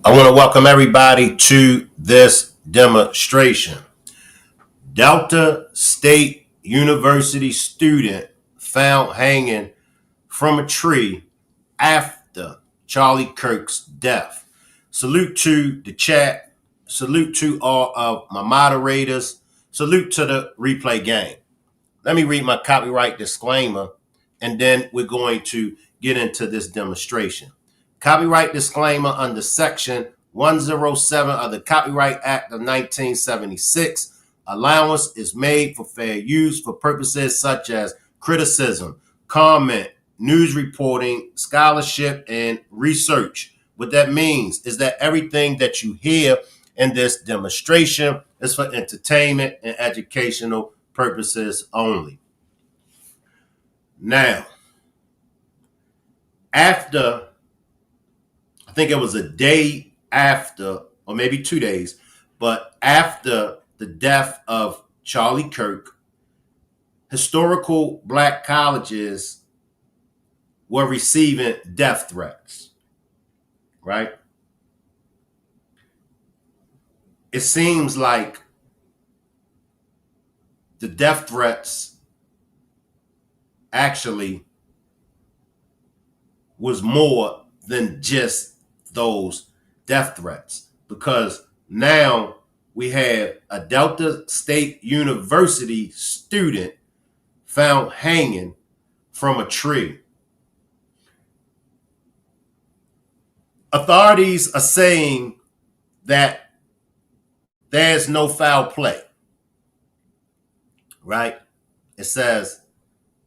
I want to welcome everybody to this demonstration. Delta State University student found hanging from a tree after Charlie Kirk's death. Salute to the chat. Salute to all of my moderators. Salute to the replay gang. Let me read my copyright disclaimer, and then we're going to get into this demonstration. Copyright disclaimer under Section 107 of the Copyright Act of 1976. Allowance is made for fair use for purposes such as criticism, comment, news reporting, scholarship, and research. What that means is that everything that you hear in this demonstration is for entertainment and educational purposes only. Now, after, I think it was a day after, or maybe 2 days, but after the death of Charlie Kirk, historical black colleges were receiving death threats, right? It seems like the death threats actually was more than just those death threats, because now we have a Delta State University student found hanging from a tree. Authorities are saying that there's no foul play, right? It says,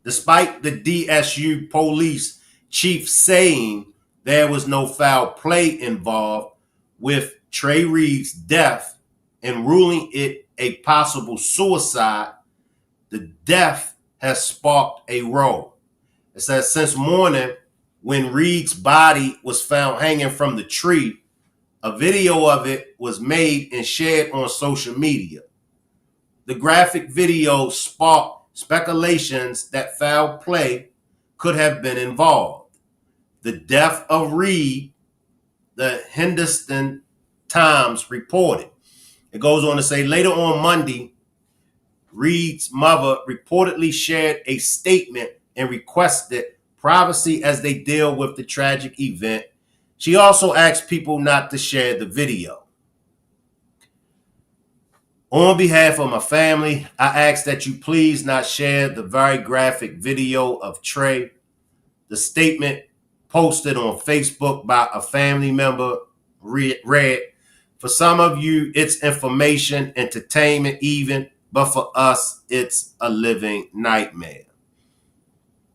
despite the DSU police chief saying there was no foul play involved with Trey Reed's death and ruling it a possible suicide, the death has sparked a row. It says since morning, when Reed's body was found hanging from the tree, a video of it was made and shared on social media. The graphic video sparked speculations that foul play could have been involved. The death of Reed, the Hindustan Times reported. It goes on to say later on Monday, Reed's mother reportedly shared a statement and requested privacy as they deal with the tragic event. She also asked people not to share the video. On behalf of my family, I ask that you please not share the very graphic video of Trey. The statement posted on Facebook by a family member read, for some of you, it's information, entertainment even, but for us, it's a living nightmare.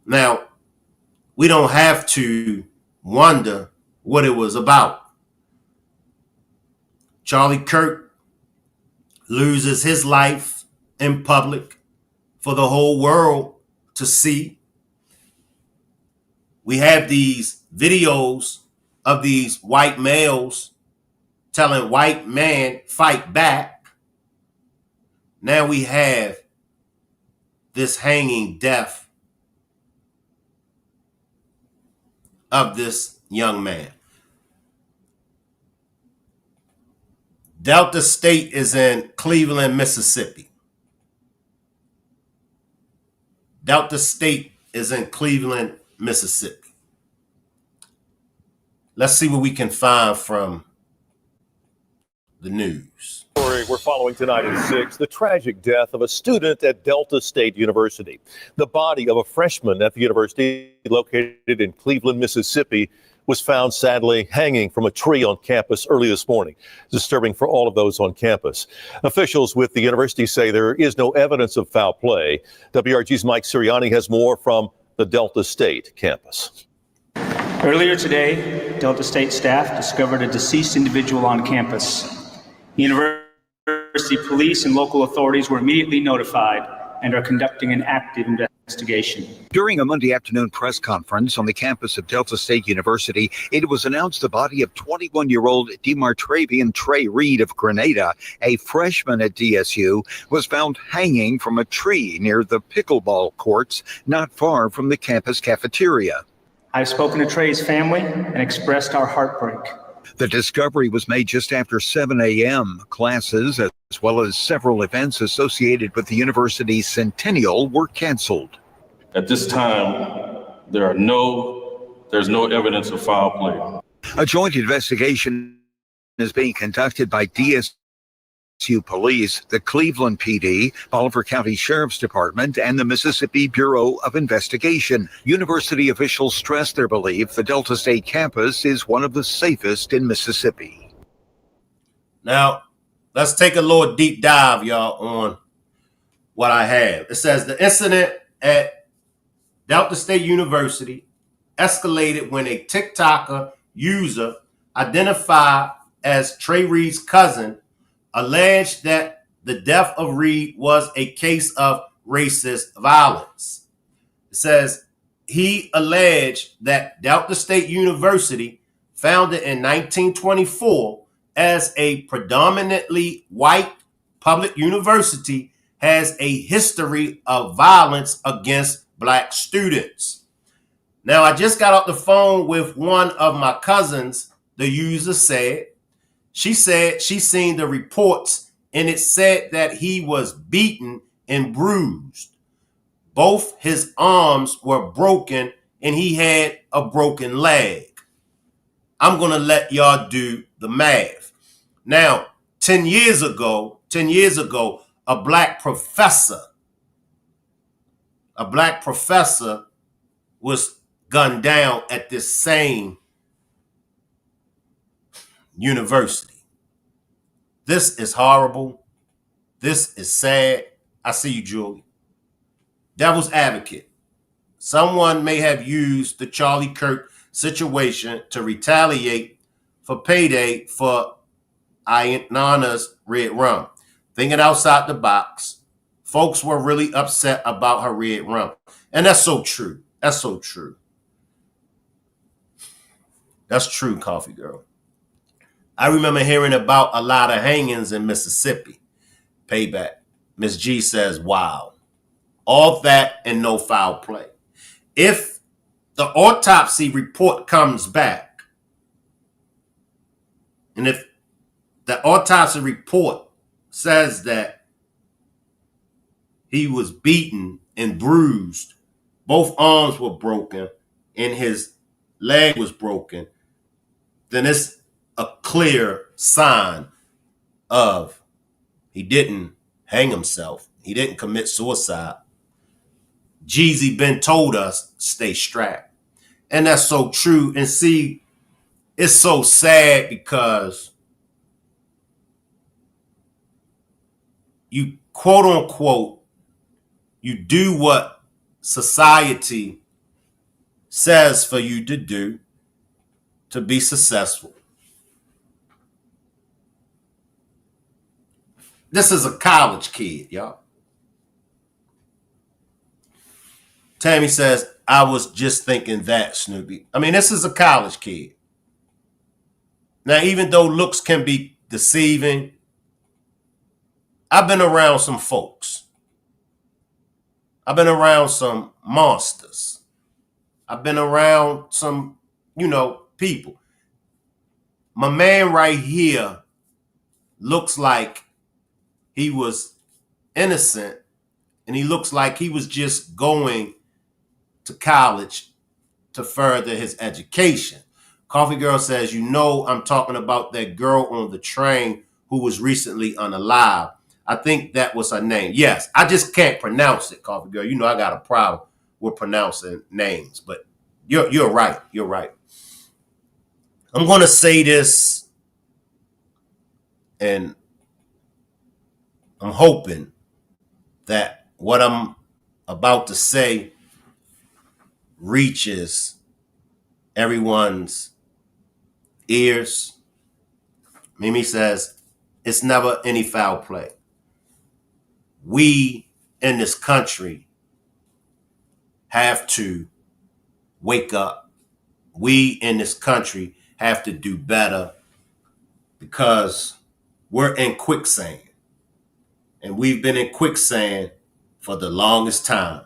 Now, we don't have to wonder what it was about. Charlie Kirk loses his life in public for the whole world to see. We have these videos of these white males telling white man, fight back. Now we have this hanging death of this young man. Delta State is in Cleveland, Mississippi. Delta State is in Cleveland, Mississippi. Let's see what we can find from the news. We're following tonight at 6, the tragic death of a student at Delta State University. The body of a freshman at the university located in Cleveland, Mississippi, was found sadly hanging from a tree on campus early this morning. Disturbing for all of those on campus. Officials with the university say there is no evidence of foul play. WRG's Mike Sirianni has more from the Delta State campus. Earlier today, Delta State staff discovered a deceased individual on campus. University police and local authorities were immediately notified and are conducting an active investigation. During a Monday afternoon press conference on the campus of Delta State University, it was announced the body of 21-year-old Demartravian Trey Reed of Grenada, a freshman at DSU, was found hanging from a tree near the pickleball courts not far from the campus cafeteria. I've spoken to Trey's family and expressed our heartbreak. The discovery was made just after 7 a.m. Classes, as well as several events associated with the university's centennial, were canceled. At this time, there's no evidence of foul play. A joint investigation is being conducted by DSU Police, the Cleveland PD, Bolivar County Sheriff's Department, and the Mississippi Bureau of Investigation. University officials stress their belief the Delta State campus is one of the safest in Mississippi. Now, let's take a little deep dive, y'all, on what I have. It says the incident at Delta State University escalated when a TikToker user identified as Trey Reed's cousin alleged that the death of Reed was a case of racist violence. It says he alleged that Delta State University, founded in 1924 as a predominantly white public university, has a history of violence against black students. Now, I just got off the phone with one of my cousins. The user said she seen the reports and it said that he was beaten and bruised. Both his arms were broken and he had a broken leg. I'm going to let y'all do the math. Now, 10 years ago, a black professor was gunned down at this same university. This is horrible. This is sad. I see you, Julie. Devil's advocate. Someone may have used the Charlie Kirk situation to retaliate for payday for Nana's red rum. Thinking outside the box, folks were really upset about her red rum. And that's so true. That's so true. That's true, Coffee Girl. I remember hearing about a lot of hangings in Mississippi. Payback. Miss G says, wow. All that and no foul play. If the autopsy report comes back, and if the autopsy report says that he was beaten and bruised, both arms were broken, and his leg was broken, then it's a clear sign of he didn't hang himself. He didn't commit suicide. Jeezy been told us, stay strapped. And that's so true. And see, it's so sad because you, quote unquote, you do what society says for you to do to be successful. This is a college kid, y'all. Tammy says, I was just thinking that, Snoopy. I mean, this is a college kid. Now, even though looks can be deceiving, I've been around some folks. I've been around some monsters. I've been around some, people. My man right here looks like he was innocent, and he looks like he was just going to college to further his education. Coffee Girl says, I'm talking about that girl on the train who was recently unalive. I think that was her name. Yes, I just can't pronounce it, Coffee Girl. I got a problem with pronouncing names, but you're right. You're right. I'm going to say this, and I'm hoping that what I'm about to say reaches everyone's ears. Mimi says, it's never any foul play. We in this country have to wake up. We in this country have to do better because we're in quicksand. And we've been in quicksand for the longest time.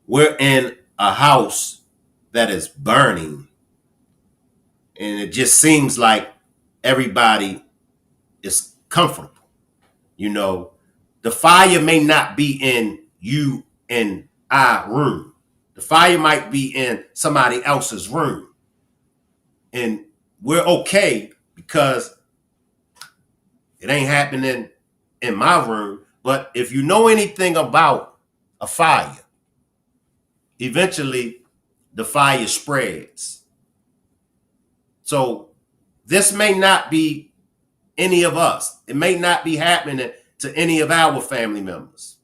We're in a house that is burning. and it just seems like everybody is comfortable. You know, the fire may not be in you and I room. The fire might be in somebody else's room. And we're okay because it ain't happening in my room. But if you know anything about a fire, eventually the fire spreads. So this may not be any of us. It may not be happening to any of our family members.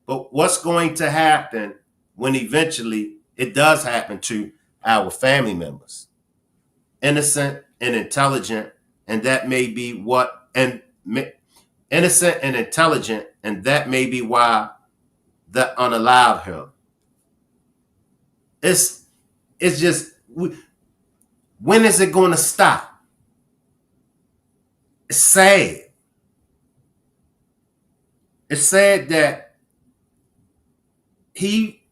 But what's going to happen when eventually it does happen to our family members? Innocent and intelligent, and that may be what, and innocent and intelligent, and that may be why that unallowed him. It's just, when is it going to stop? It's sad. It's sad that he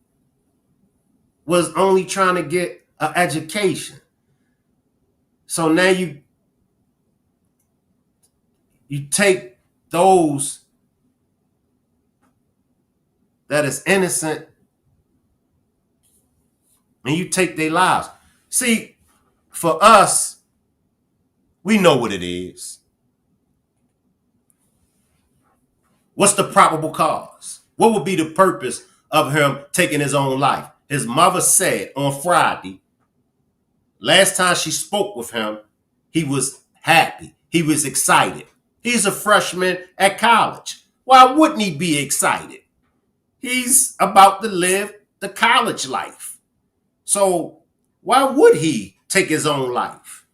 was only trying to get an education. So now you take those that is innocent and you take their lives. See, for us, we know what it is. What's the probable cause? What would be the purpose of him taking his own life? His mother said on Friday, last time she spoke with him, he was happy. He was excited. He's a freshman at college. Why wouldn't he be excited? He's about to live the college life. So why would he take his own life?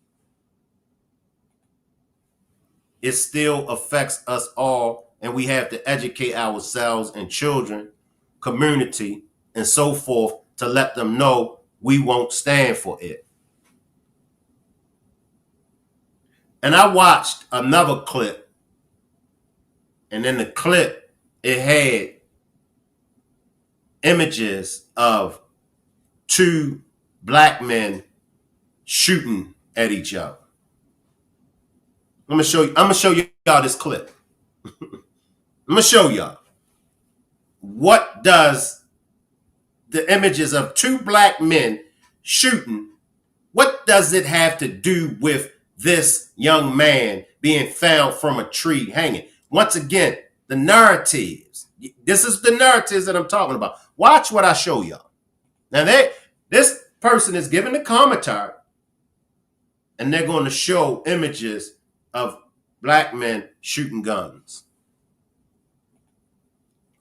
It still affects us all, and we have to educate ourselves and children, community, and so forth to let them know we won't stand for it. And I watched another clip, and in the clip, it had images of two black men shooting at each other. I'm gonna show y'all this clip. I'm gonna show y'all. What does the images of two black men shooting, what does it have to do with this young man being found from a tree hanging? Once again, the narratives. This is the narratives that I'm talking about. Watch what I show y'all. Now, this person is giving the commentary, and they're going to show images of black men shooting guns.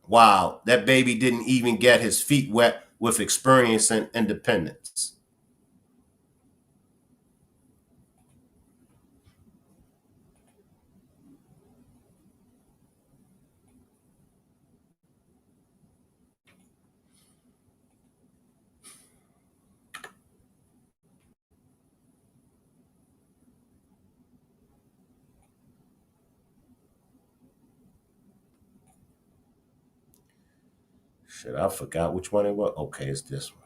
Wow, that baby didn't even get his feet wet with experience and independence. Shit, I forgot which one it was. Okay, it's this one.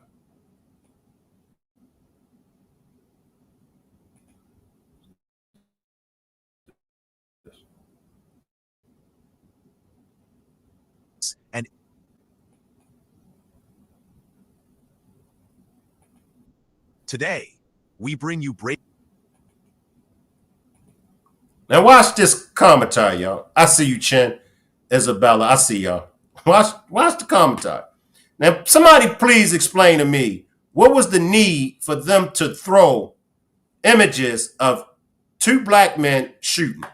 And today, we bring you Now watch this commentary, y'all. I see you, Chen, Isabella. I see y'all. Watch the commentary. Now, somebody please explain to me, what was the need for them to throw images of two black men shooting?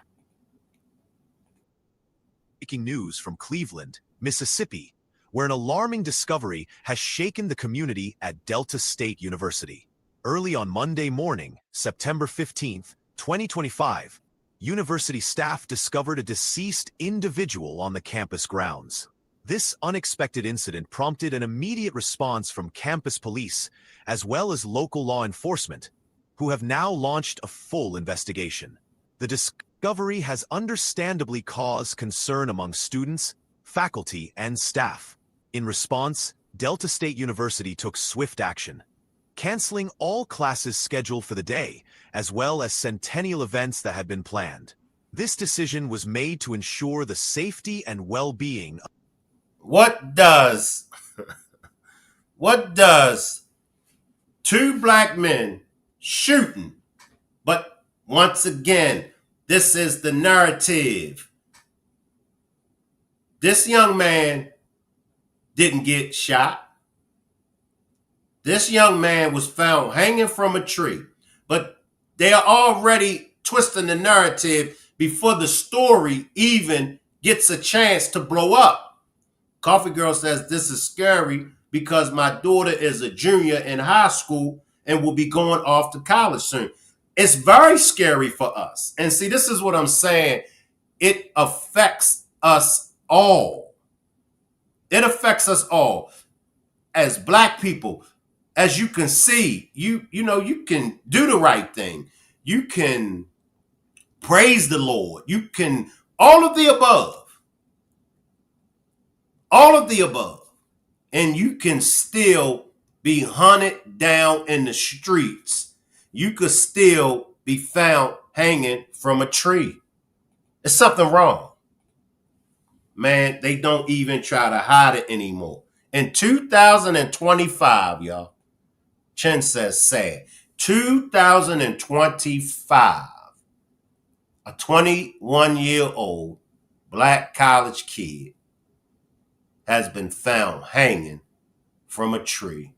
breaking news from Cleveland, Mississippi, where an alarming discovery has shaken the community at Delta State University. Early on Monday morning, September 15th, 2025, university staff discovered a deceased individual on the campus grounds. This unexpected incident prompted an immediate response from campus police, as well as local law enforcement, who have now launched a full investigation. The discovery has understandably caused concern among students, faculty, and staff. In response, Delta State University took swift action. canceling all classes scheduled for the day, as well as centennial events that had been planned. This decision was made to ensure the safety and well-being. What does two black men shooting? But once again, this is the narrative. This young man didn't get shot. This young man was found hanging from a tree. But they are already twisting the narrative before the story even gets a chance to blow up. Coffee Girl says, this is scary because my daughter is a junior in high school and will be going off to college soon. It's very scary for us. And see, this is what I'm saying. It affects us all. It affects us all. As black people, as you can see, you can do the right thing. You can praise the Lord. You can, all of the above. All of the above. And you can still be hunted down in the streets. You could still be found hanging from a tree. There's something wrong. Man, they don't even try to hide it anymore. In 2025, y'all, Chen says sad. 2025, a 21-year-old black college kid has been found hanging from a tree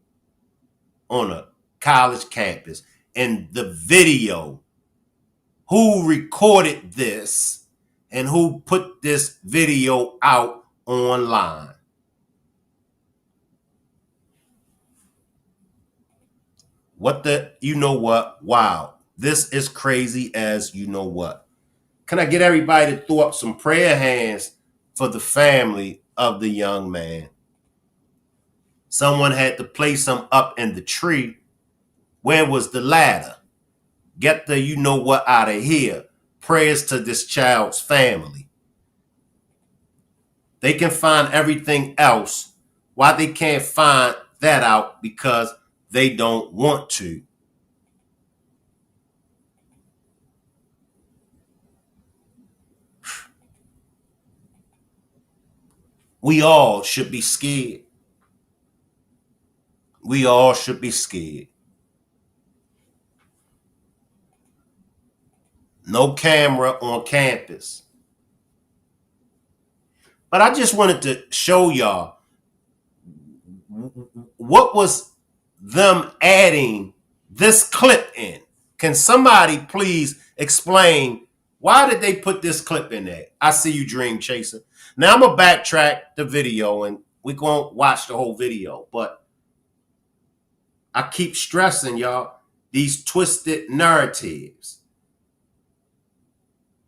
on a college campus. And the video, who recorded this and who put this video out online? What the, you know what? Wow. This is crazy as you know what. Can I get everybody to throw up some prayer hands for the family of the young man? Someone had to place him up in the tree. Where was the ladder? Get the you know what out of here. Prayers to this child's family. They can find everything else. Why they can't find that out? Because they don't want to. We all should be scared. We all should be scared. No camera on campus. But I just wanted to show y'all what was them adding this clip in. Can somebody please explain why did they put this clip in there? I see you, Dream Chaser. Now I'm going to backtrack the video and we're going to watch the whole video. But I keep stressing, y'all, these twisted narratives.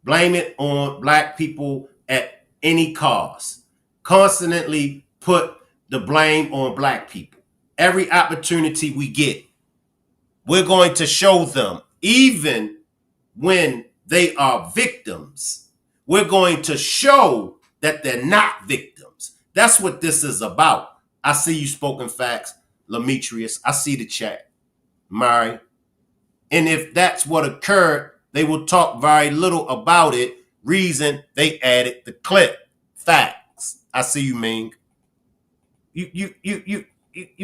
Blame it on black people at any cost. Constantly put the blame on black people. Every opportunity we get, we're going to show them, even when they are victims, we're going to show that they're not victims. That's what this is about. I see you, Spoken Facts, Lametrius. I see the chat, Mari. And if that's what occurred, they will talk very little about it. Reason they added the clip. Facts. I see you, Ming. You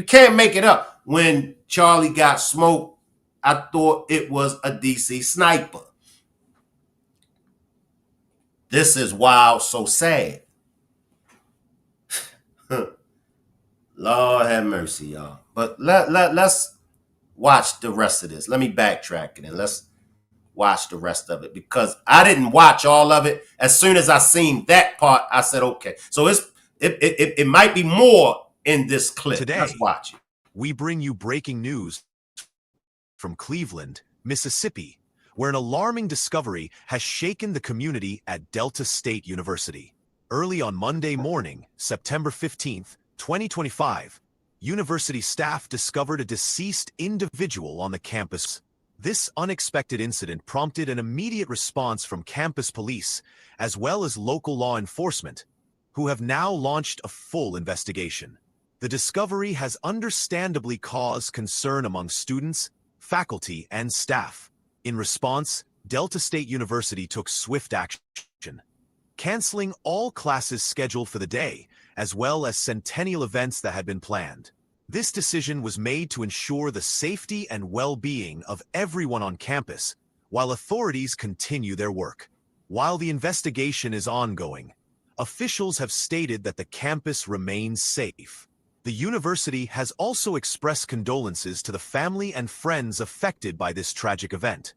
can't make it up. When Charlie got smoked, I thought it was a DC sniper. This is wild, so sad. Lord have mercy, y'all. But let's watch the rest of this. Let me backtrack it and let's watch the rest of it, because I didn't watch all of it. As soon as I seen that part, I said, okay. So it might be more in this clip. Today, let's watch it. We bring you breaking news from Cleveland, Mississippi, where an alarming discovery has shaken the community at Delta State University. Early on Monday morning, September 15th, 2025, university staff discovered a deceased individual on the campus. This unexpected incident prompted an immediate response from campus police, as well as local law enforcement, who have now launched a full investigation. The discovery has understandably caused concern among students, faculty, and staff. In response, Delta State University took swift action, canceling all classes scheduled for the day, as well as centennial events that had been planned. This decision was made to ensure the safety and well-being of everyone on campus, while authorities continue their work. While the investigation is ongoing, officials have stated that the campus remains safe. The university has also expressed condolences to the family and friends affected by this tragic event,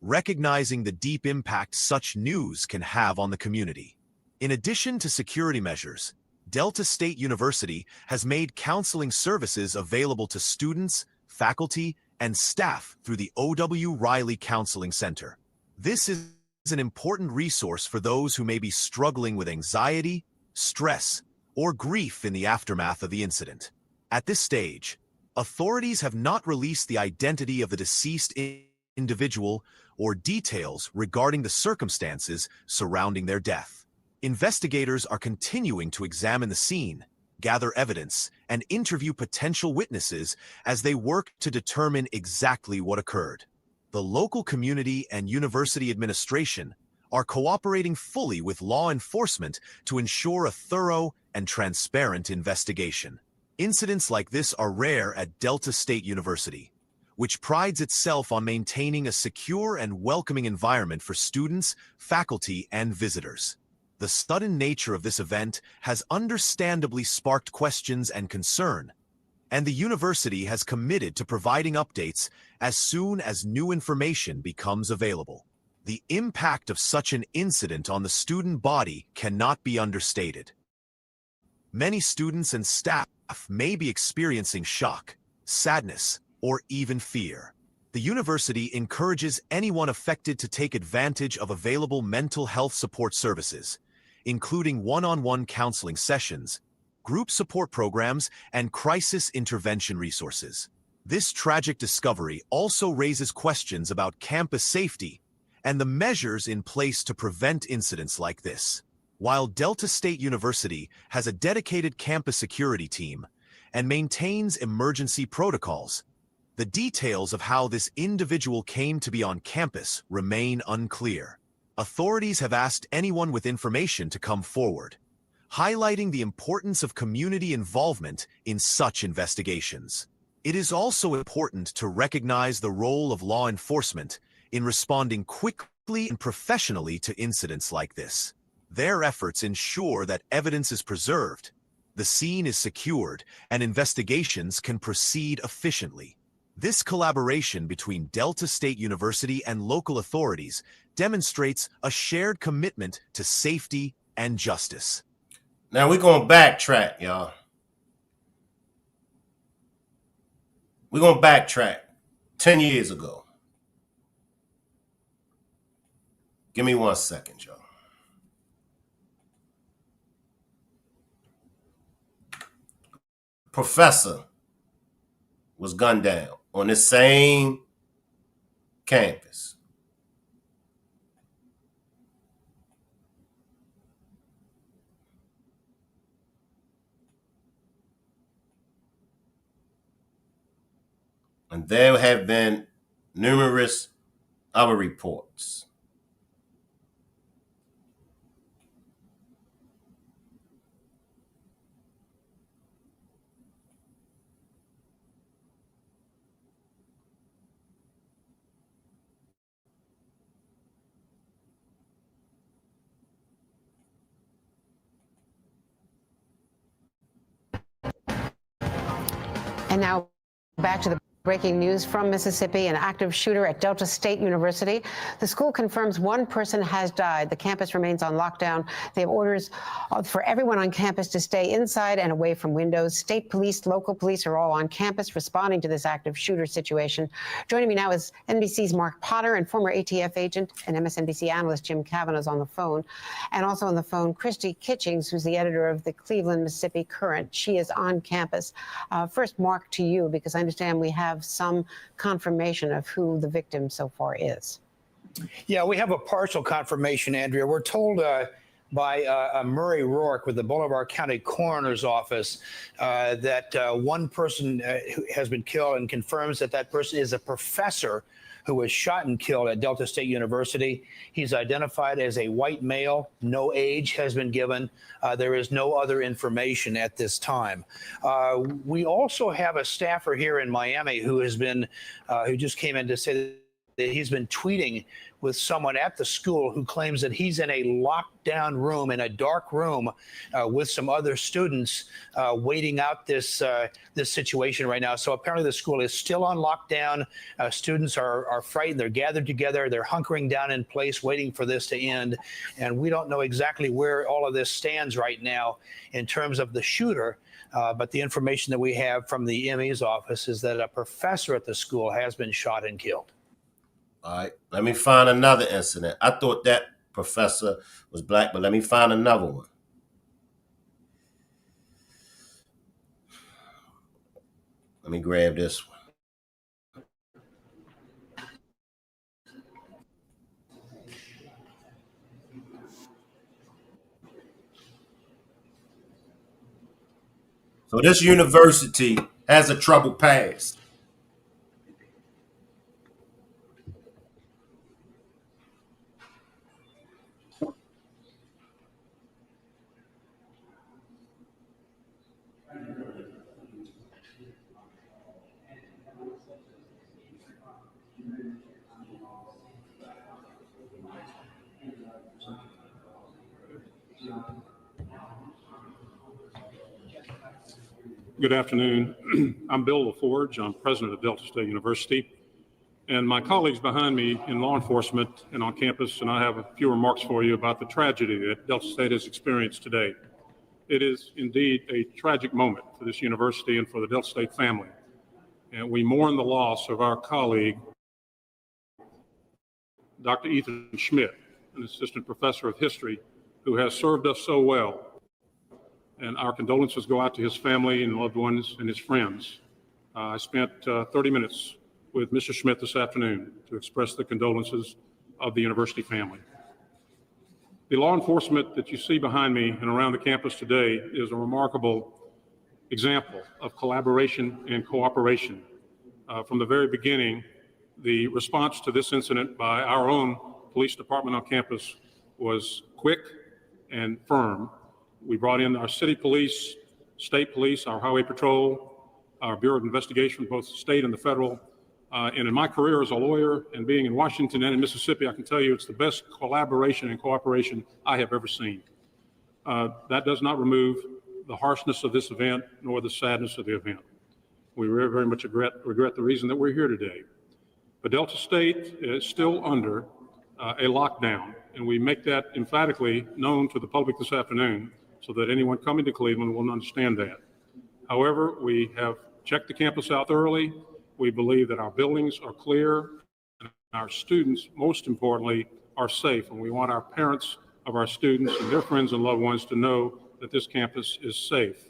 recognizing the deep impact such news can have on the community. In addition to security measures, Delta State University has made counseling services available to students, faculty, and staff through the O.W. Riley Counseling Center. This is an important resource for those who may be struggling with anxiety, stress, or grief in the aftermath of the incident. At this stage, authorities have not released the identity of the deceased individual or details regarding the circumstances surrounding their death. Investigators are continuing to examine the scene, gather evidence, and interview potential witnesses as they work to determine exactly what occurred. The local community and university administration are cooperating fully with law enforcement to ensure a thorough and transparent investigation. Incidents like this are rare at Delta State University, which prides itself on maintaining a secure and welcoming environment for students, faculty, and visitors. The sudden nature of this event has understandably sparked questions and concern, and the university has committed to providing updates as soon as new information becomes available. The impact of such an incident on the student body cannot be understated. Many students and staff may be experiencing shock, sadness, or even fear. The university encourages anyone affected to take advantage of available mental health support services, including one-on-one counseling sessions, group support programs, and crisis intervention resources. This tragic discovery also raises questions about campus safety and the measures in place to prevent incidents like this. While Delta State University has a dedicated campus security team and maintains emergency protocols, the details of how this individual came to be on campus remain unclear. Authorities have asked anyone with information to come forward, highlighting the importance of community involvement in such investigations. It is also important to recognize the role of law enforcement in responding quickly and professionally to incidents like this. Their efforts ensure that evidence is preserved, the scene is secured, and investigations can proceed efficiently. This collaboration between Delta State University and local authorities demonstrates a shared commitment to safety and justice. Now we're going to backtrack, y'all. We're going to backtrack 10 years ago. Give me 1 second, y'all. Professor was gunned down on this same campus. And there have been numerous other reports. And now back to the breaking news from Mississippi. An active shooter at Delta State University. The school confirms one person has died. The campus remains on lockdown. They have orders for everyone on campus to stay inside and away from windows. State police, local police are all on campus responding to this active shooter situation. Joining me now is NBC's Mark Potter and former ATF agent and MSNBC analyst Jim Kavanaugh is on the phone. And also on the phone, Christy Kitchings, who's the editor of the Cleveland, Mississippi Current. She is on campus. First, Mark, to you, because I understand we have some confirmation of who the victim so far is. Yeah, we have a partial confirmation, Andrea. We're told by Murray Rourke with the Bolivar County Coroner's Office that one person has been killed, and confirms that that person is a professor who was shot and killed at Delta State University. He's identified as a white male. No age has been given. There is no other information at this time. We also have a staffer here in Miami who has been, who just came in to say that he's been tweeting with someone at the school who claims that he's in a lockdown room, in a dark room, with some other students waiting out this this situation right now. So apparently the school is still on lockdown. Students are frightened. They're gathered together. They're hunkering down in place, waiting for this to end. And we don't know exactly where all of this stands right now in terms of the shooter. But the information that we have from the ME's office is that a professor at the school has been shot and killed. All right, let me find another incident. I thought that professor was black, but let me find another one. Let me grab this one. So this university has a troubled past. Good afternoon. I'm Bill LaForge. I'm president of Delta State University. And my colleagues behind me in law enforcement and on campus, and I have a few remarks for you about the tragedy that Delta State has experienced today. It is indeed a tragic moment for this university and for the Delta State family. And we mourn the loss of our colleague, Dr. Ethan Schmidt, an assistant professor of history who has served us so well. And our condolences go out to his family and loved ones and his friends. I spent 30 minutes with Mr. Schmidt this afternoon to express the condolences of the university family. The law enforcement that you see behind me and around the campus today is a remarkable example of collaboration and cooperation. From the very beginning, the response to this incident by our own police department on campus was quick and firm. We brought in our city police, state police, our highway patrol, our Bureau of Investigation, both the state and the federal. And in my career as a lawyer and being in Washington and in Mississippi, I can tell you it's the best collaboration and cooperation I have ever seen. That does not remove the harshness of this event nor the sadness of the event. We very, very much regret the reason that we're here today. But Delta State is still under a lockdown, and we make that emphatically known to the public this afternoon so that anyone coming to Cleveland will understand that. However, we have checked the campus out thoroughly. We believe that our buildings are clear and our students, most importantly, are safe. And we want our parents of our students and their friends and loved ones to know that this campus is safe.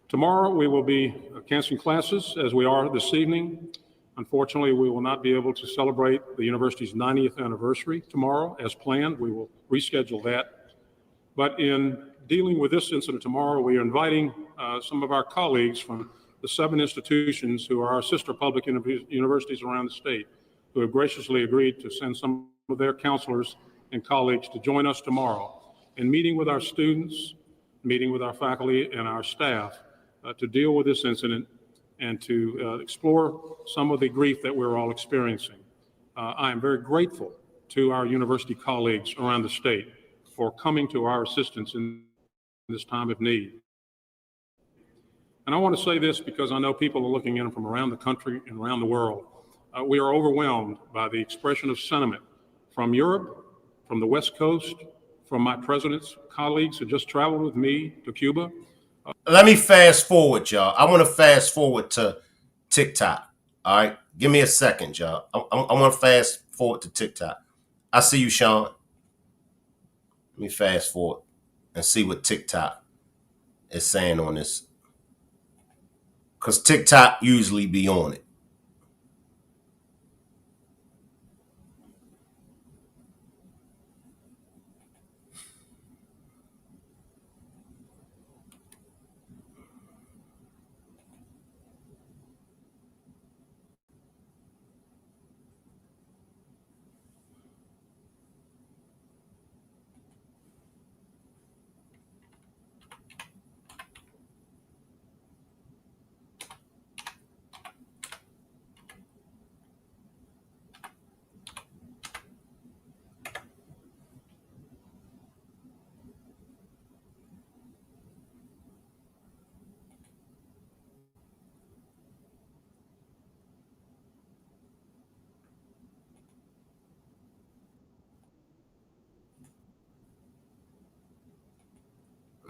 Tomorrow, we will be canceling classes as we are this evening. Unfortunately, we will not be able to celebrate the university's 90th anniversary tomorrow as planned. We will reschedule that. But in dealing with this incident tomorrow, we are inviting some of our colleagues from the 7 institutions who are our sister public universities around the state, who have graciously agreed to send some of their counselors and colleagues to join us tomorrow in meeting with our students, meeting with our faculty and our staff to deal with this incident and to explore some of the grief that we're all experiencing. I am very grateful to our university colleagues around the state for coming to our assistance in this time of need. And I want to say this because I know people are looking in from around the country and around the world. We are overwhelmed by the expression of sentiment from Europe, from the West Coast, from my president's colleagues who just traveled with me to Cuba. Let me fast forward, y'all. I want to fast forward to TikTok. All right, give me a second, y'all. I want to fast forward to TikTok. I see you, Sean. Let me fast forward and see what TikTok is saying on this. Because TikTok usually be on it.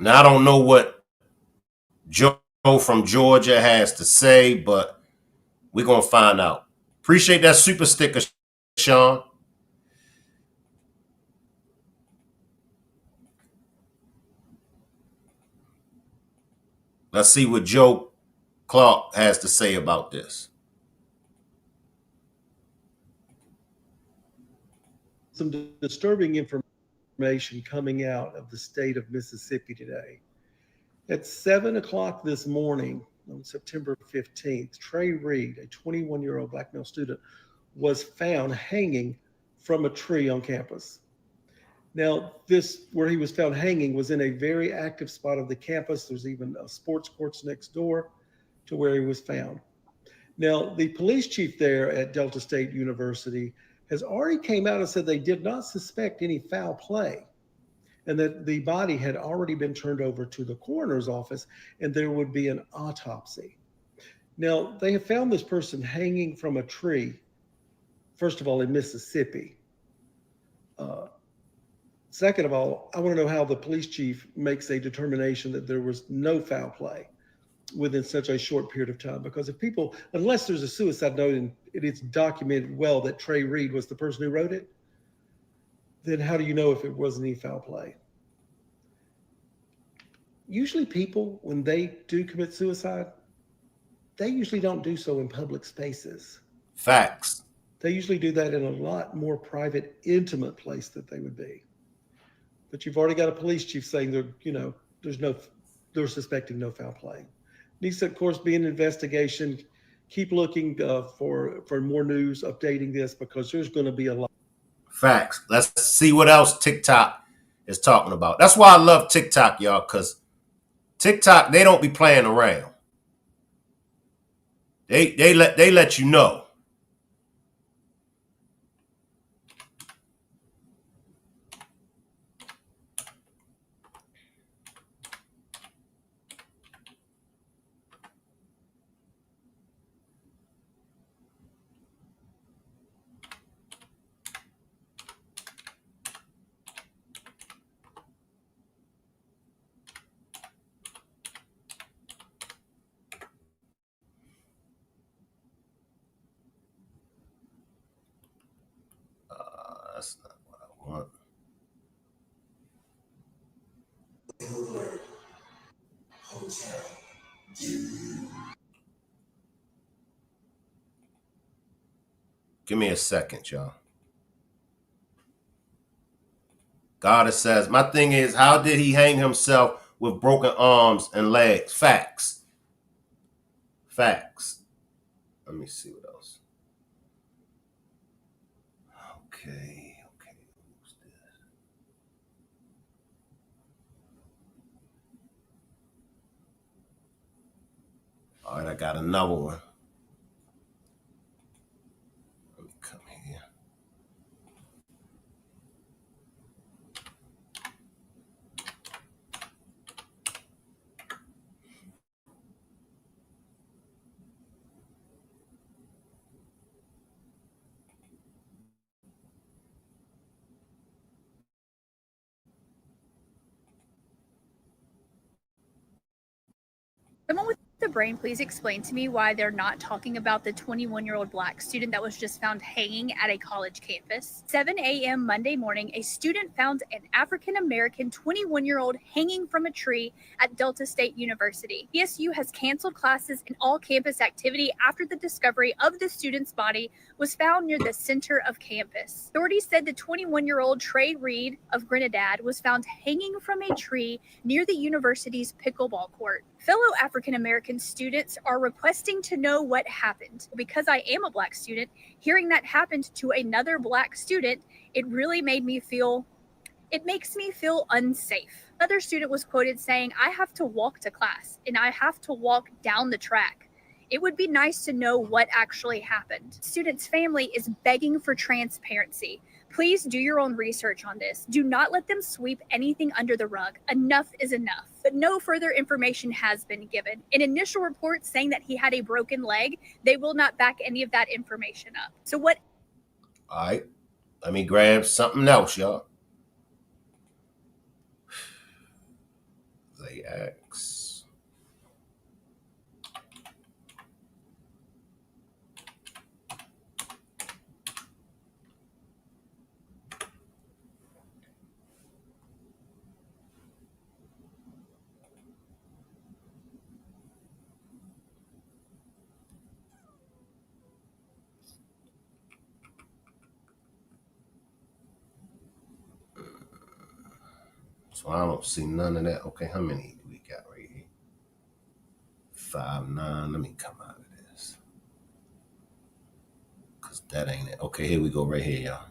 Now, I don't know what Joe from Georgia has to say, but we're going to find out. Appreciate that super sticker, Sean. Let's see what Joe Clark has to say about this. Some disturbing information coming out of the state of Mississippi today. At 7 o'clock this morning on September 15th, Trey Reed, a 21-year-old black male student, was found hanging from a tree on campus. Now, this, where he was found hanging, was in a very active spot of the campus. There's even a sports courts next door to where he was found. Now, the police chief there at Delta State University has already came out and said they did not suspect any foul play, and that the body had already been turned over to the coroner's office and there would be an autopsy. Now, they have found this person hanging from a tree, first of all, in Mississippi. Second of all, I want to know how the police chief makes a determination that there was no foul play within such a short period of time. Because if people, unless there's a suicide note and it's documented well that Trey Reed was the person who wrote it, then how do you know if it wasn't any foul play? Usually people, when they do commit suicide, they usually don't do so in public spaces. Facts. They usually do that in a lot more private, intimate place that they would be. But you've already got a police chief saying they're suspecting no foul play. Needs to, of course, be an investigation. Keep looking for more news, updating this, because there's going to be a lot. Facts. Let's see what else TikTok is talking about. That's why I love TikTok, y'all, because TikTok, they don't be playing around. They let you know. That's not what I want. Give me a second, y'all. Goddess says, my thing is, how did he hang himself with broken arms and legs? Facts. Facts. Let me see what else. Okay. Who's this? All right, I got another one. Let me come here. Someone with the brain, please explain to me why they're not talking about the 21-year-old black student that was just found hanging at a college campus. 7 a.m. Monday morning, a student found an African-American 21-year-old hanging from a tree at Delta State University. DSU has canceled classes and all campus activity after the discovery of the student's body was found near the center of campus. Authorities said the 21-year-old Trey Reed of Grenada was found hanging from a tree near the university's pickleball court. Fellow African-American students are requesting to know what happened. Because I am a black student, hearing that happened to another black student, it really makes me feel unsafe. Another student was quoted saying, I have to walk to class and I have to walk down the track. It would be nice to know what actually happened. Student's family is begging for transparency. Please do your own research on this. Do not let them sweep anything under the rug. Enough is enough. But no further information has been given. An initial report saying that he had a broken leg, they will not back any of that information up. So what? All right. Let me grab something else, y'all. Play X. So I don't see none of that. Okay, how many do we got right here? 5-9. Let me come out of this. Because that ain't it. Okay, here we go right here, y'all.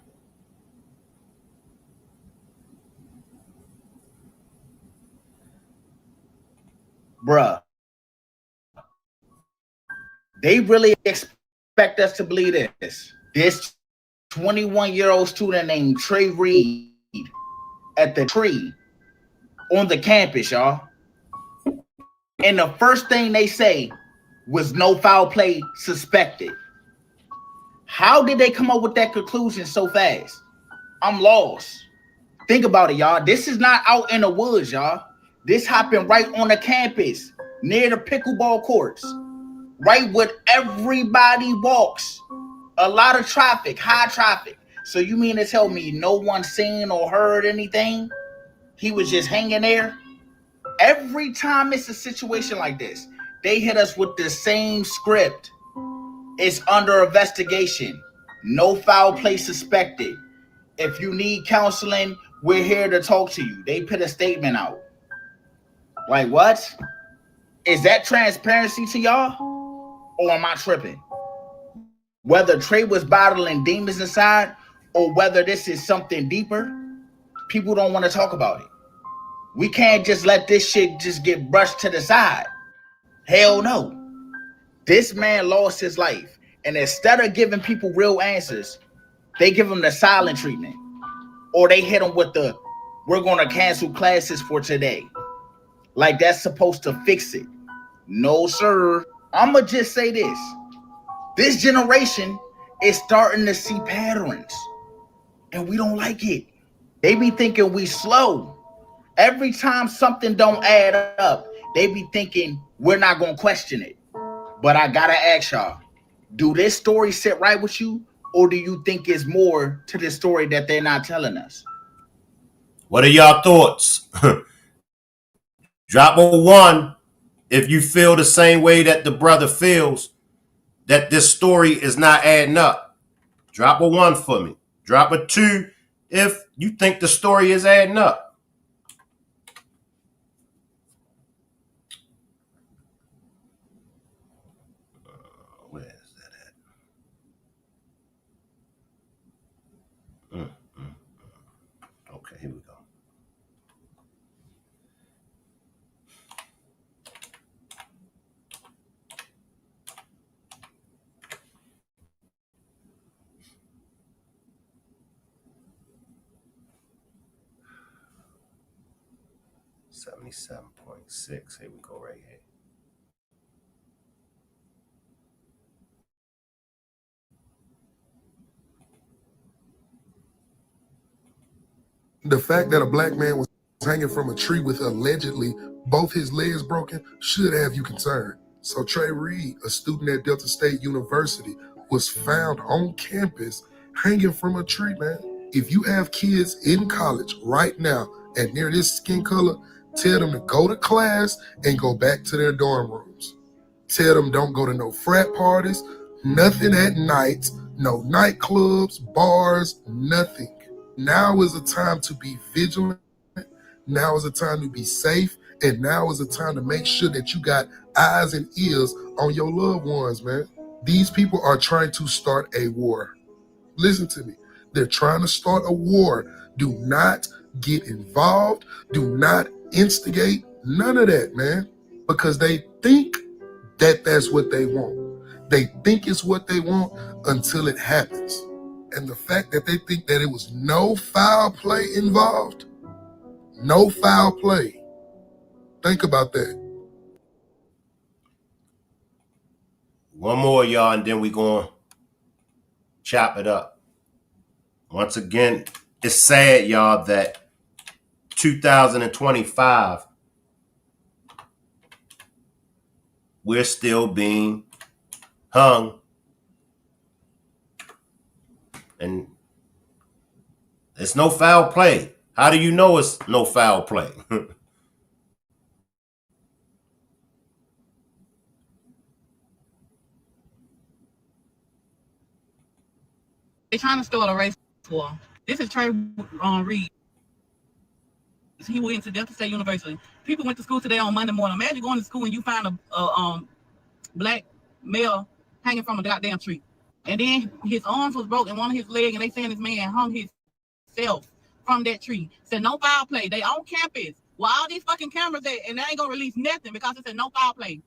Bruh, they really expect us to believe this. This 21-year-old student named Trey Reed at the tree on the campus, y'all. And the first thing they say was no foul play suspected. How did they come up with that conclusion so fast? I'm lost. Think about it, y'all. This is not out in the woods, y'all. This happened right on the campus, near the pickleball courts, right where everybody walks. A lot of traffic, high traffic. So you mean to tell me no one seen or heard anything? He was just hanging there? Every time it's a situation like this, they hit us with the same script. It's under investigation. No foul play suspected. If you need counseling, we're here to talk to you. They put a statement out. Like, what? Is that transparency to y'all? Or am I tripping? Whether Trey was battling demons inside or whether this is something deeper, people don't want to talk about it. We can't just let this shit just get brushed to the side. Hell no. This man lost his life. And instead of giving people real answers, they give them the silent treatment. Or they hit them with the, we're going to cancel classes for today. Like that's supposed to fix it. No, sir. I'ma just say this. This generation is starting to see patterns. And we don't like it. They be thinking we slow. Every time something don't add up, they be thinking we're not going to question it. But I got to ask y'all, do this story sit right with you? Or do you think it's more to the story that they're not telling us? What are y'all thoughts? Drop a 1 if you feel the same way that the brother feels, that this story is not adding up. Drop a 1 for me. Drop a 2 if you think the story is adding up. Where is that at? Okay, here we go. $77.6. Here we go right here. The fact that a black man was hanging from a tree with allegedly both his legs broken should have you concerned. So Trey Reed, a student at Delta State University, was found on campus hanging from a tree, man. If you have kids in college right now and near this skin color, tell them to go to class and go back to their dorm rooms. Tell them don't go to no frat parties, nothing at night, no nightclubs, bars, nothing. Now is a time to be vigilant. Now is a time to be safe. And now is a time to make sure that you got eyes and ears on your loved ones, man. These people are trying to start a war. Listen to me. They're trying to start a war. Do not get involved. Do not instigate. None of that, man. Because they think that that's what they want. They think it's what they want until it happens. And the fact that they think that it was no foul play involved, no foul play. Think about that. One more, y'all, and then we going to chop it up. Once again, it's sad, y'all, that 2025 we're still being hung. And it's no foul play. How do you know it's no foul play? They're trying to start a race war. This is Trey Reed. He went to Delta State University. People went to school today on Monday morning. Imagine going to school and you find a black male hanging from a goddamn tree. And then his arms was broken, one of his legs, and they saying this man hung himself from that tree. Said no foul play. They on campus. Well, all these fucking cameras there, and they ain't gonna release nothing because it said no foul play.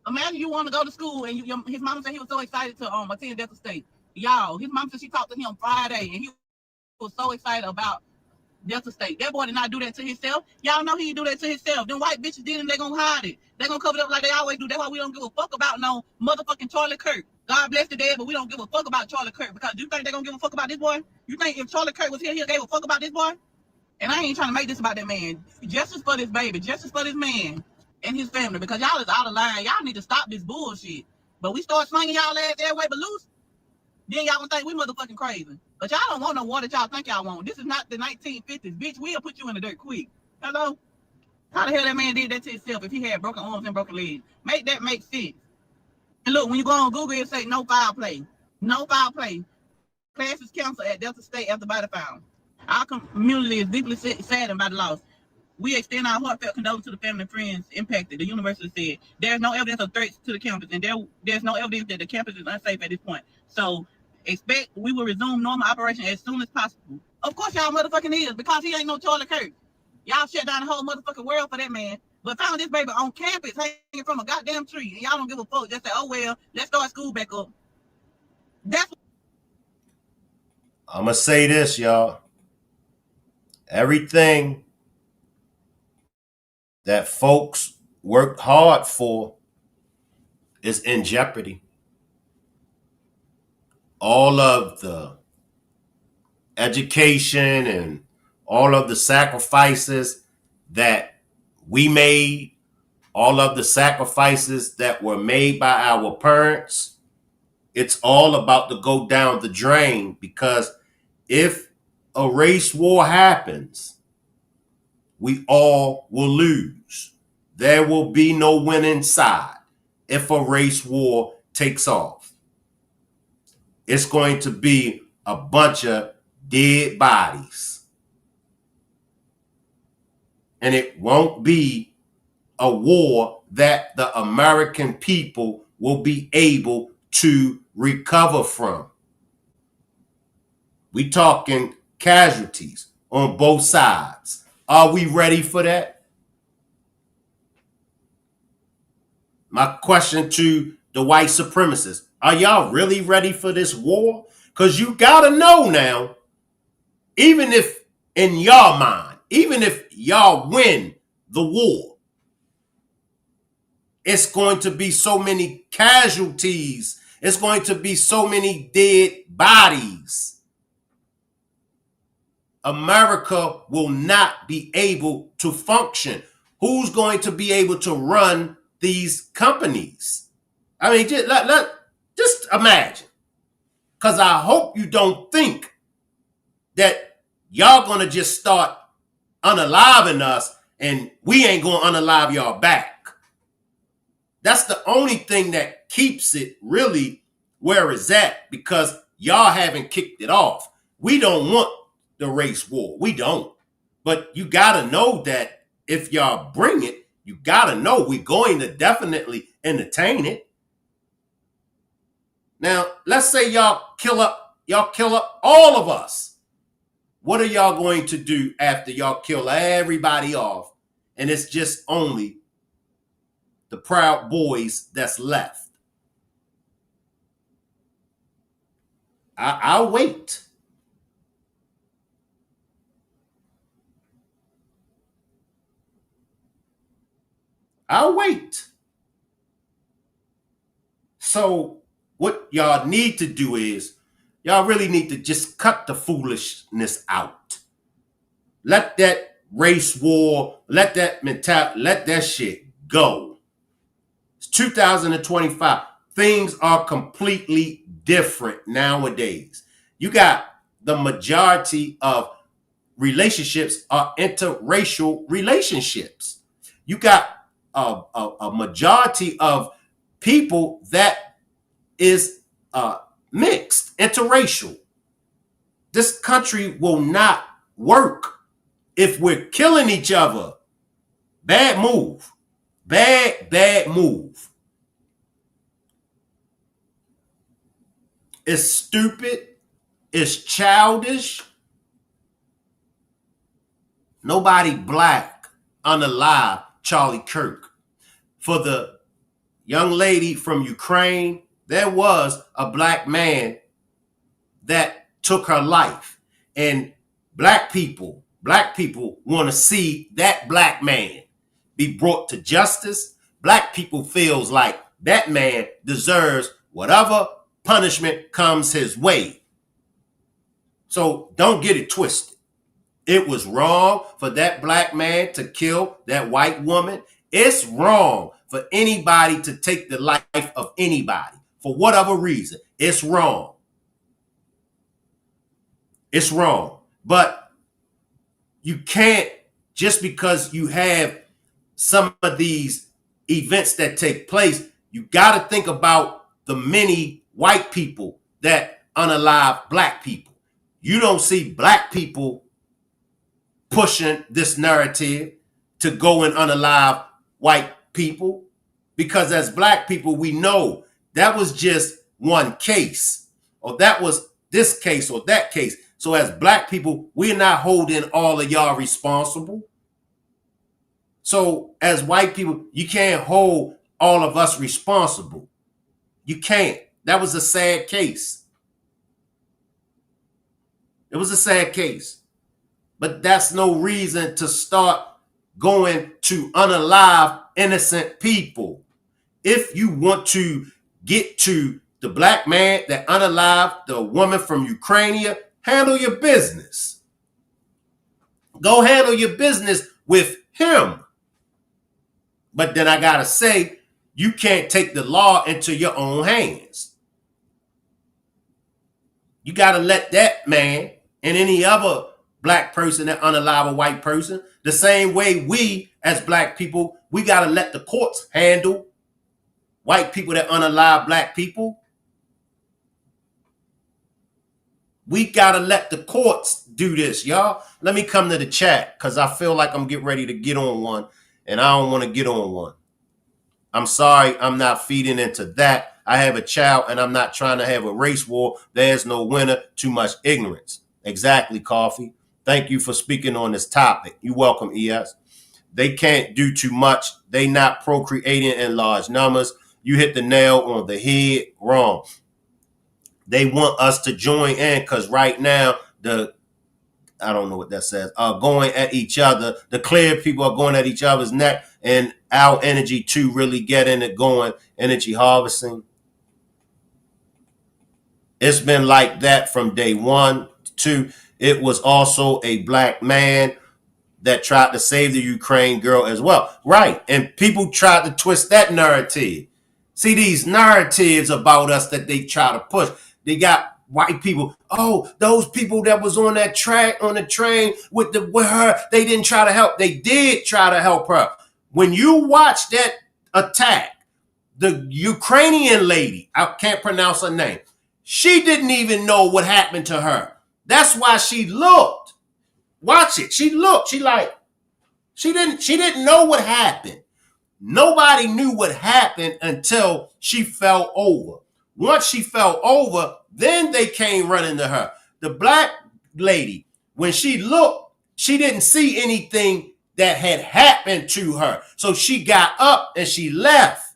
Imagine you want to go to school and his mama said he was so excited to attend Delta State. Y'all, his mom said she talked to him Friday and he was so excited about Delta State. That boy did not do that to himself. Y'all know he did do that to himself. Them white bitches did, and they gonna hide it. They gonna cover it up like they always do. That's why we don't give a fuck about no motherfucking Charlie Kirk. God bless the dead, but we don't give a fuck about Charlie Kirk because do you think they gonna give a fuck about this boy? You think if Charlie Kirk was here, he gave a fuck about this boy? And I ain't trying to make this about that man. Justice for this baby. Justice for this man and his family because y'all is out of line. Y'all need to stop this bullshit. But we start slinging y'all ass every way but loose, then y'all gonna think we motherfucking crazy. But y'all don't want no war that y'all think y'all want. This is not the 1950s. Bitch, we'll put you in the dirt quick. Hello? How the hell that man did that to himself if he had broken arms and broken legs? Make that make sense. And look, when you go on Google, it say no foul play. No foul play. Classes canceled at Delta State after body found. Our community is deeply saddened by the loss. We extend our heartfelt condolences to the family and friends impacted. The university said there's no evidence of threats to the campus, and there's no evidence that the campus is unsafe at this point. So expect we will resume normal operation as soon as possible. Of course, y'all motherfucking is because he ain't no Charlie Kirk. Y'all shut down the whole motherfucking world for that man. But found this baby on campus hanging from a goddamn tree, and y'all don't give a fuck. Just say, oh well, let's start school back up. That's. I'm gonna say this, y'all. Everything that folks worked hard for is in jeopardy. All of the education and all of the sacrifices that we made, all of the sacrifices that were made by our parents, it's all about to go down the drain because if a race war happens, we all will lose. There will be no winning side if a race war takes off. It's going to be a bunch of dead bodies. And it won't be a war that the American people will be able to recover from. We talking casualties on both sides. Are we ready for that? My question to the white supremacists, are y'all really ready for this war? Because you gotta know now, even if in your mind, even if y'all win the war, it's going to be so many casualties. It's going to be so many dead bodies. America will not be able to function. Who's going to be able to run these companies? I mean, just imagine. Because I hope you don't think that y'all going to just start unaliving us and we ain't going to unalive y'all back. That's the only thing that keeps it really where it's at because y'all haven't kicked it off. We don't want the race war. We don't. But you got to know that if y'all bring it, you got to know we're going to definitely entertain it. Now, let's say y'all kill up all of us. What are y'all going to do after y'all kill everybody off and it's just only the Proud Boys that's left? I'll wait. I'll wait. So what y'all need to do is y'all really need to just cut the foolishness out. Let that race war, let that mentality, let that shit go. It's 2025. Things are completely different nowadays. You got the majority of relationships are interracial relationships. You got a majority of people that is mixed, interracial. This country will not work if we're killing each other. Bad move. Bad move. It's stupid. It's childish. Nobody black unalive Charlie Kirk. For the young lady from Ukraine, there was a black man that took her life. And black people want to see that black man be brought to justice. Black people feels like that man deserves whatever punishment comes his way. So don't get it twisted. It was wrong for that black man to kill that white woman. It's wrong for anybody to take the life of anybody for whatever reason. It's wrong. It's wrong. But you can't, just because you have some of these events that take place, you got to think about the many white people that unalive black people. You don't see black people pushing this narrative to go and unalive white people, because as black people, we know that was just one case, or that was this case or that case. So as black people, we're not holding all of y'all responsible. So as white people, you can't hold all of us responsible. You can't. That was a sad case. It was a sad case. But that's no reason to start going to unalive innocent people. If you want to get to the black man that unalived the woman from Ukraine, handle your business. Go handle your business with him. But then I gotta say, you can't take the law into your own hands. You gotta let that man and any other black person that unalive a white person, the same way we as black people, we got to let the courts handle white people that unalive black people. We got to let the courts do this, y'all. Let me come to the chat because I feel like I'm getting ready to get on one, and I don't want to get on one. I'm sorry, I'm not feeding into that. I have a child, and I'm not trying to have a race war. There's no winner, too much ignorance. Exactly, Coffee. Thank you for speaking on this topic. You're welcome, ES. They can't do too much. They not procreating in large numbers. You hit the nail on the head. Wrong. They want us to join in because right now, I don't know what that says, going at each other. The clear people are going at each other's neck, and our energy to really get in it going, energy harvesting. It's been like that from day one. Two, it was also a black man that tried to save the Ukraine girl as well. Right. And people tried to twist that narrative. See, these narratives about us that they try to push. They got white people. Oh, those people that was on that track, on the train with her, they didn't try to help. They did try to help her. When you watch that attack, the Ukrainian lady, I can't pronounce her name, she didn't even know what happened to her. That's why she looked. Watch it. She looked. She didn't know what happened. Nobody knew what happened until she fell over. Once she fell over, then they came running to her. The black lady, when she looked, she didn't see anything that had happened to her. So she got up and she left.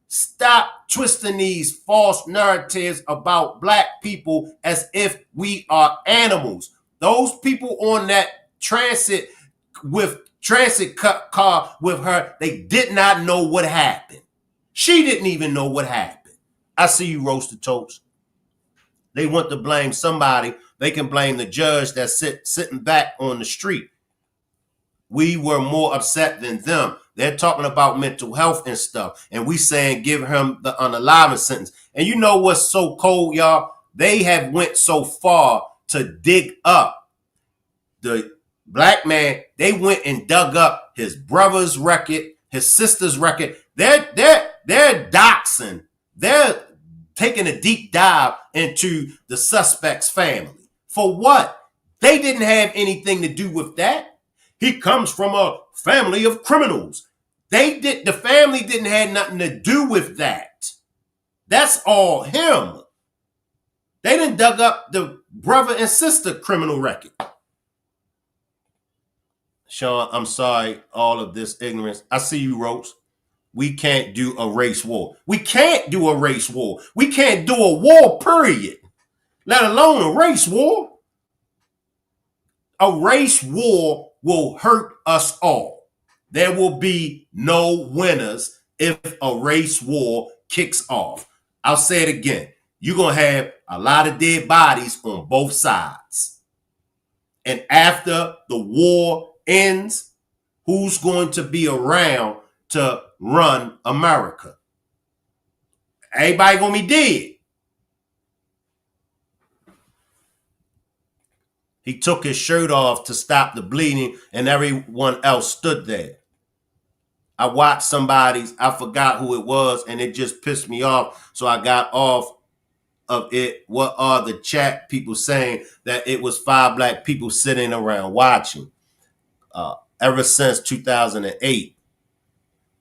Stop twisting these false narratives about black people as if we are animals. Those people on that transit car with her, they did not know what happened. She didn't even know what happened. I see you, Roasted Toast. They want to blame somebody. They can blame the judge that's sitting back on the street. We were more upset than them. They're talking about mental health and stuff. And we saying give him the unalive sentence. And you know what's so cold, y'all? They have went so far to dig up the black man. They went and dug up his brother's record, his sister's record. They're doxing. They're taking a deep dive into the suspect's family. For what? They didn't have anything to do with that. He comes from a family of criminals. The family didn't have nothing to do with that. That's all him. They didn't dug up the brother and sister criminal record. Sean, I'm sorry, all of this ignorance. I see you, Ropes. We can't do a race war. We can't do a race war. We can't do a war, period. Let alone a race war. A race war will hurt us all. There will be no winners if a race war kicks off. I'll say it again. You're going to have a lot of dead bodies on both sides. And after the war ends, who's going to be around to run America? Everybody going to be dead. He took his shirt off to stop the bleeding, and everyone else stood there. I watched somebody's, I forgot who it was, and it just pissed me off. So I got off of it. What are the chat people saying? That it was 5 black people sitting around watching. Ever since 2008.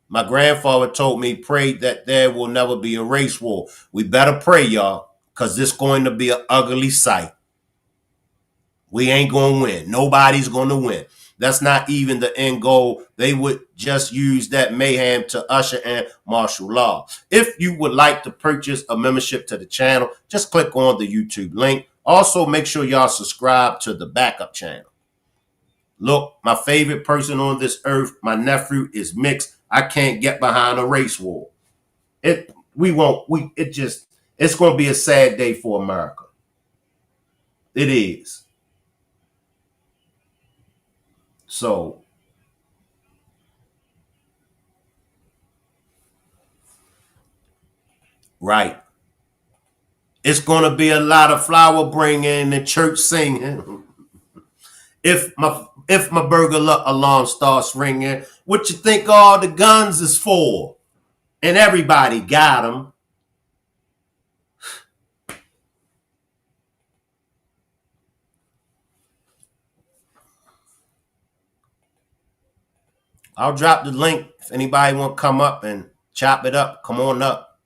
My grandfather told me, pray that there will never be a race war. We better pray, y'all, because this is going to be an ugly sight. We ain't going to win. Nobody's going to win. That's not even the end goal. They would just use that mayhem to usher in martial law. If you would like to purchase a membership to the channel, just click on the YouTube link. Also, make sure y'all subscribe to the backup channel. Look, my favorite person on this earth, my nephew, is mixed. I can't get behind a race war. It's going to be a sad day for America. It is. So, right. It's going to be a lot of flower bringing and the church singing. If my burger alarm starts ringing, what you think all the guns is for? And everybody got them. I'll drop the link if anybody want to come up and chop it up. Come on up.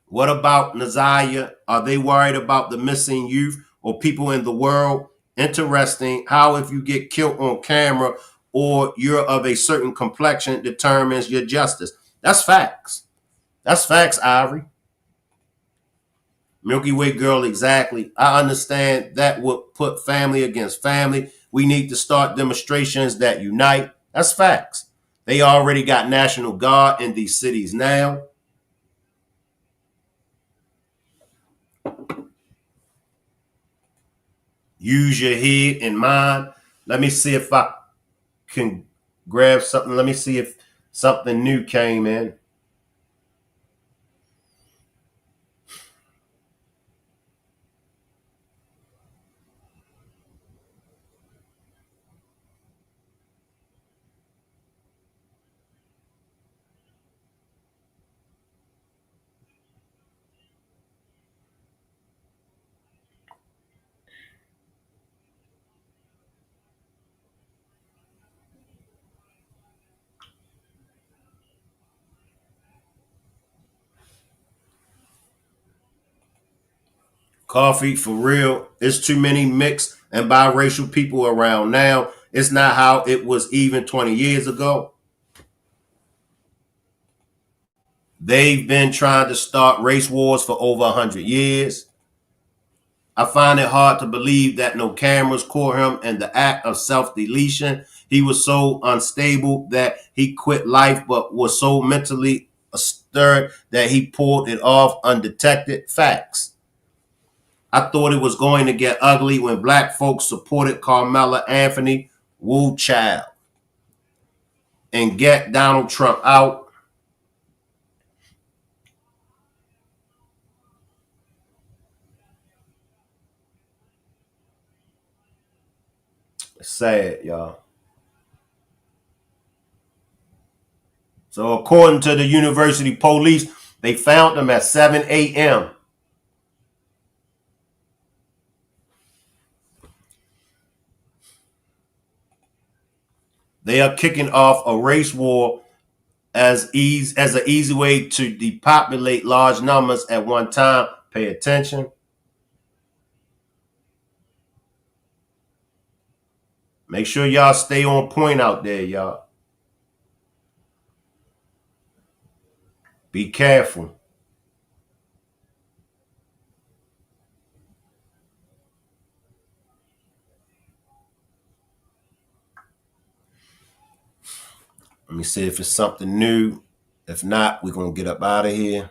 What about Naziah? Are they worried about the missing youth or people in the world? Interesting how if you get killed on camera or you're of a certain complexion determines your justice. That's facts. That's facts, Ivory. Milky Way girl, exactly. I understand that would put family against family. We need to start demonstrations that unite. That's facts. They already got National Guard in these cities now. Use your head and mind. Let me see if I can grab something. Let me see if something new came in. Coffee, for real. It's too many mixed and biracial people around now. It's not how it was even 20 years ago. They've been trying to start race wars for over 100 years. I find it hard to believe that no cameras caught him in the act of self-deletion. He was so unstable that he quit life, but was so mentally stirred that he pulled it off undetected. Facts. I thought it was going to get ugly when black folks supported Carmela Anthony, Woo Child, and get Donald Trump out. It's sad, y'all. So according to the university police, they found them at 7 a.m. They are kicking off a race war as an easy way to depopulate large numbers at one time. Pay attention. Make sure y'all stay on point out there, y'all. Be careful. Let me see if it's something new. If not, we're going to get up out of here.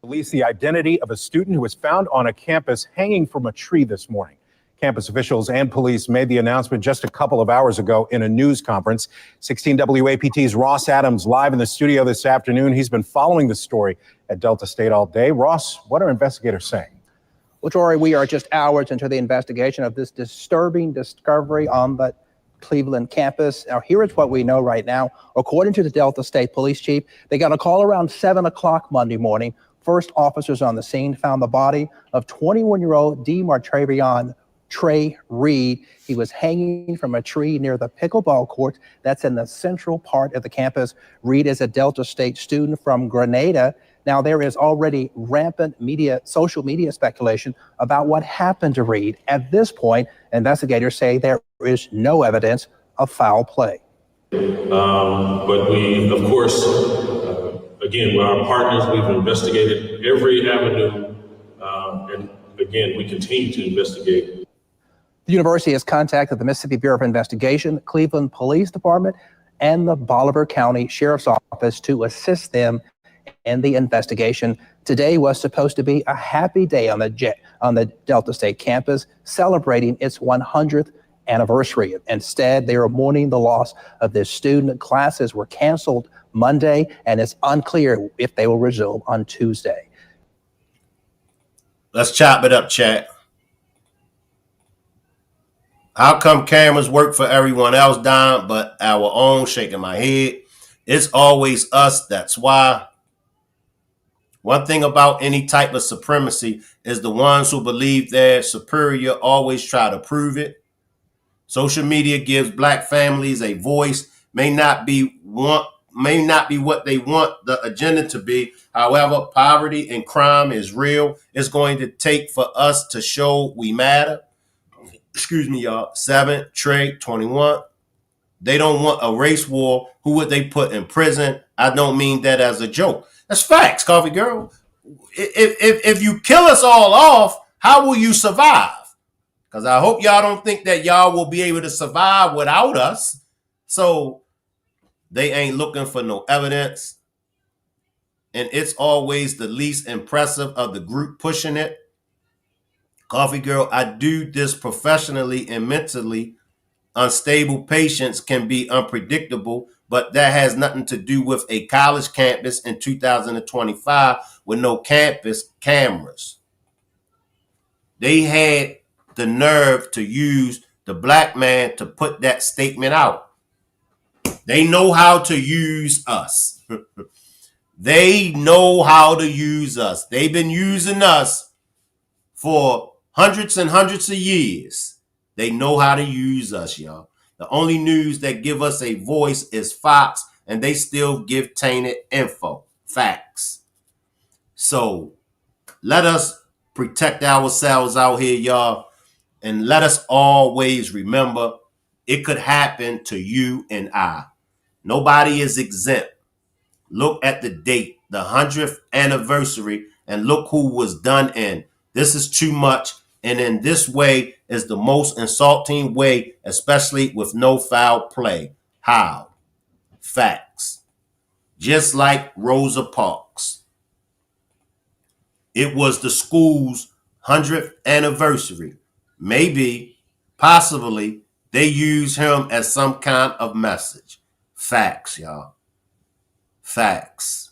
Released the identity of a student who was found on a campus hanging from a tree this morning. Campus officials and police made the announcement just a couple of hours ago in a news conference. 16 WAPT's Ross Adams live in the studio this afternoon. He's been following the story at Delta State all day. Ross, what are investigators saying? Well, Troy, we are just hours into the investigation of this disturbing discovery on the Cleveland campus. Now, here is what we know right now. According to the Delta State Police Chief, they got a call around 7 o'clock Monday morning. First officers on the scene found the body of 21-year-old DeMartravion Trey Reed. He was hanging from a tree near the pickleball court that's in the central part of the campus. Reed is a Delta State student from Grenada. Now, there is already rampant social media speculation about what happened to Reed. At this point, investigators say there is no evidence of foul play. But we, of course, again, with our partners, we've investigated every avenue, and again, we continue to investigate. The university has contacted the Mississippi Bureau of Investigation, Cleveland Police Department, and the Bolivar County Sheriff's Office to assist them in the investigation. Today was supposed to be a happy day on the Delta State campus, celebrating its 100th anniversary. Instead, they are mourning the loss of this student. Classes were canceled Monday, and it's unclear if they will resume on Tuesday. Let's chop it up, chat. How come cameras work for everyone else, Don, but our own? Shaking my head. It's always us, that's why. One thing about any type of supremacy is the ones who believe they're superior always try to prove it. Social media gives black families a voice, may not be what they want the agenda to be. However, poverty and crime is real. It's going to take for us to show we matter. Excuse me, y'all. 7, Trey, 21. They don't want a race war. Who would they put in prison? I don't mean that as a joke. That's facts, Coffee Girl. If you kill us all off, how will you survive? Because I hope y'all don't think that y'all will be able to survive without us. So they ain't looking for no evidence. And it's always the least impressive of the group pushing it. Coffee Girl, I do this professionally and mentally. Unstable patients can be unpredictable, but that has nothing to do with a college campus in 2025 with no campus cameras. They had the nerve to use the black man to put that statement out. They know how to use us. They know how to use us. They've been using us for hundreds and hundreds of years. They know how to use us, y'all. The only news that give us a voice is Fox, and they still give tainted info, facts. So let us protect ourselves out here, y'all, and let us always remember it could happen to you and I. Nobody is exempt. Look at the date, the 100th anniversary, and look who was done in. This is too much, and in this way is the most insulting way, especially with no foul play. How? Facts. Just like Rosa Parks. It was the school's 100th anniversary. Maybe, possibly, they use him as some kind of message. Facts, y'all. Facts.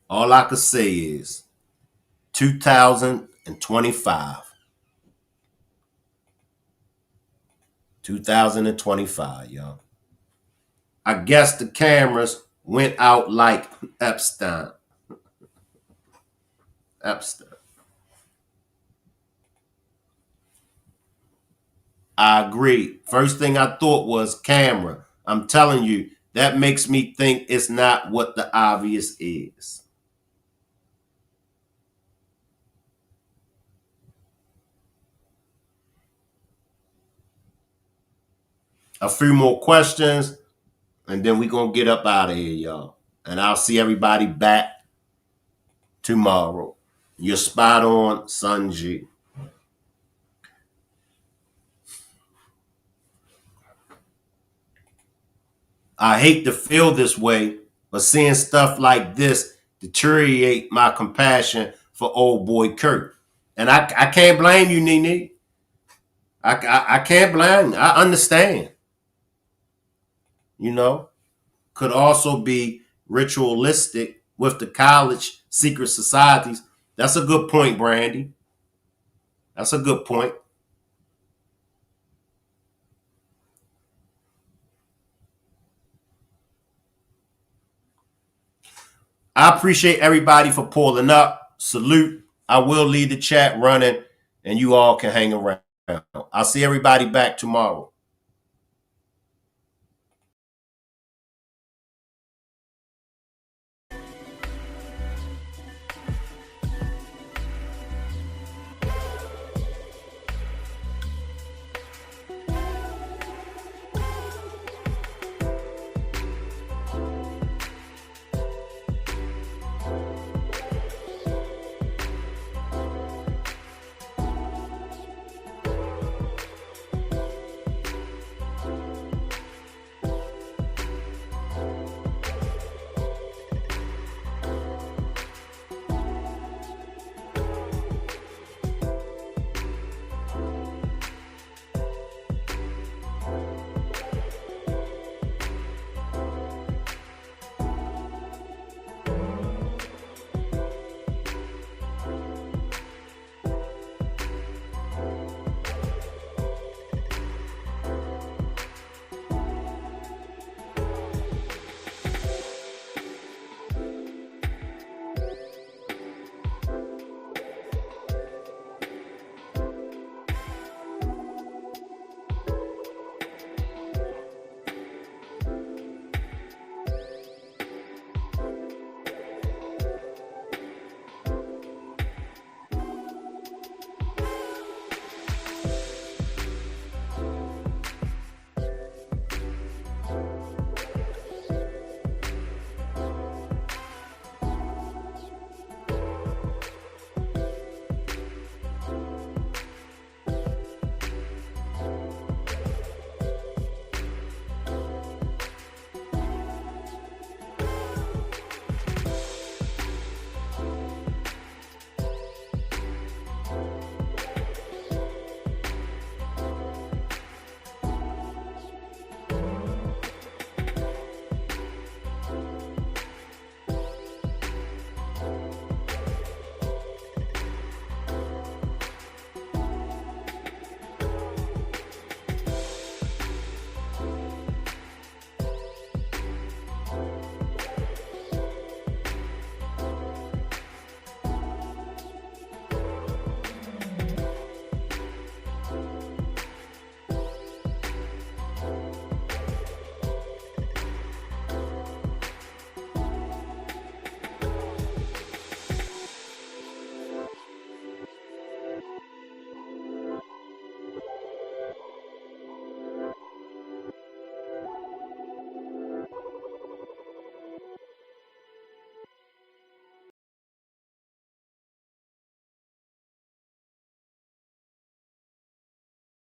All I could say is 2025. 2025, y'all. I guess the cameras went out like Epstein. I agree. First thing I thought was camera. I'm telling you, that makes me think it's not what the obvious is. A few more questions, and then we're going to get up out of here, y'all. And I'll see everybody back tomorrow. You're spot on, Sanji. I hate to feel this way, but seeing stuff like this deteriorate my compassion for old boy KIRK. And I can't blame you, Nene. I can't blame you. I understand. You know, could also be ritualistic with the college secret societies. That's a good point, Brandy. That's a good point. I appreciate everybody for pulling up. Salute. I will leave the chat running, and you all can hang around. I'll see everybody back tomorrow.